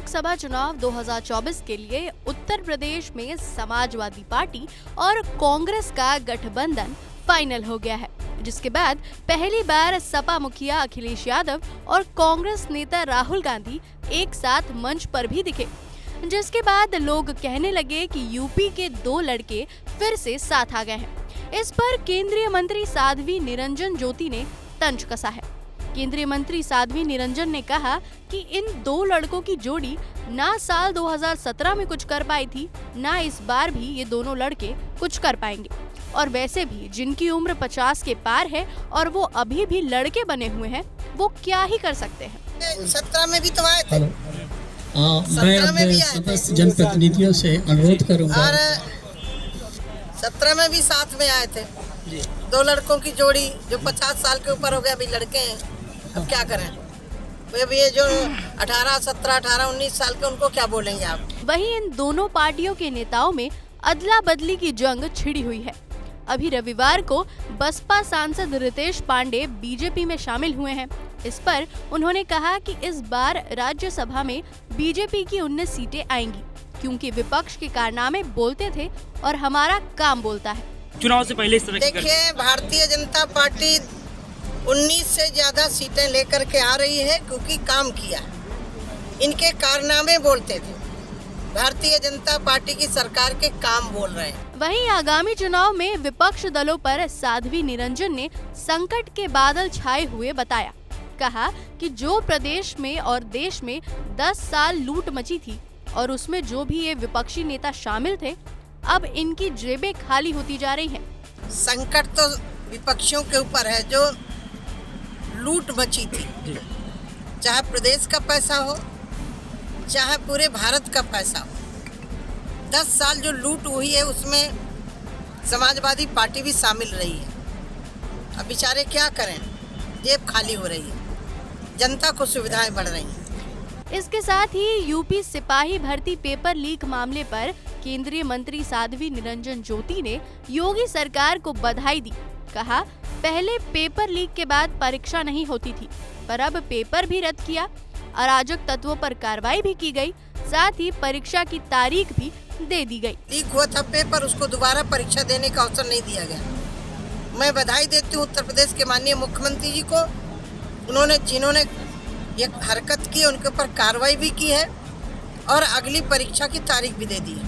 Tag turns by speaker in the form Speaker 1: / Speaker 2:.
Speaker 1: लोकसभा चुनाव 2024 के लिए उत्तर प्रदेश में समाजवादी पार्टी और कांग्रेस का गठबंधन फाइनल हो गया है, जिसके बाद पहली बार सपा मुखिया अखिलेश यादव और कांग्रेस नेता राहुल गांधी एक साथ मंच पर भी दिखे, जिसके बाद लोग कहने लगे कि यूपी के दो लड़के फिर से साथ आ गए हैं। इस पर केंद्रीय मंत्री साध्वी निरंजन ज्योति ने तंज कसा है। केंद्रीय मंत्री साध्वी निरंजन ने कहा कि इन दो लड़कों की जोड़ी ना साल 2017 में कुछ कर पाई थी, ना इस बार भी ये दोनों लड़के कुछ कर पाएंगे। और वैसे भी जिनकी उम्र 50 के पार है और वो अभी भी लड़के बने हुए हैं, वो क्या ही कर सकते हैं।
Speaker 2: 17 में भी तो आए थे।
Speaker 3: मैं अपने समस्त जनप्रतिनिधियों से अनुरोध करूंगा।
Speaker 2: और 17 में भी साथ में आए थे दो लड़कों की जोड़ी, जो 50 साल के ऊपर हो गए, अभी लड़के हैं। अब क्या करें, अभी ये जो 18, 17, 18, 19 साल के, उनको क्या बोलेंगे आप।
Speaker 1: वहीं इन दोनों पार्टियों के नेताओं में अदला बदली की जंग छिड़ी हुई है। अभी रविवार को बसपा सांसद रितेश पांडे बीजेपी में शामिल हुए हैं। इस पर उन्होंने कहा कि इस बार राज्यसभा में बीजेपी की 19 सीटें आएंगी, क्योंकि विपक्ष के कारनामे बोलते थे और हमारा काम बोलता है।
Speaker 4: चुनाव से पहले इस तरह
Speaker 2: देखिए, भारतीय जनता पार्टी 19 से ज्यादा सीटें लेकर के आ रही है, क्योंकि काम किया। इनके कारनामे बोलते थे, भारतीय जनता पार्टी की सरकार के काम बोल रहे हैं।
Speaker 1: वहीं आगामी चुनाव में विपक्ष दलों पर साध्वी निरंजन ने संकट के बादल छाए हुए बताया। कहा कि जो प्रदेश में और देश में 10 साल लूट मची थी और उसमें जो भी ये विपक्षी नेता शामिल थे, अब इनकी जेबें खाली होती जा रही हैं।
Speaker 2: संकट तो विपक्षियों के ऊपर है, जो लूट मची थी, चाहे प्रदेश का पैसा हो, चाहे पूरे भारत का पैसा हो। 10 साल जो लूट हुई है, उसमें समाजवादी पार्टी भी शामिल रही है। अब बेचारे क्या करें, जेब खाली हो रही है, जनता को सुविधाएं बढ़ रही हैं।
Speaker 1: इसके साथ ही यूपी सिपाही भर्ती पेपर लीक मामले पर केंद्रीय मंत्री साध्वी निरंजन ज्योति ने योगी सरकार को बधाई दी। कहा, पहले पेपर लीक के बाद परीक्षा नहीं होती थी, पर अब पेपर भी रद्द किया, अराजक तत्वों पर कार्रवाई भी की गई, साथ ही परीक्षा की तारीख भी दे दी गई।
Speaker 2: लीक हुआ था पेपर, उसको दोबारा परीक्षा देने का अवसर नहीं दिया गया। मैं बधाई देती हूँ उत्तर प्रदेश के माननीय मुख्यमंत्री जी को। जिन्होंने ये हरकत की, उनके ऊपर कार्रवाई भी की है और अगली परीक्षा की तारीख भी दे दी है।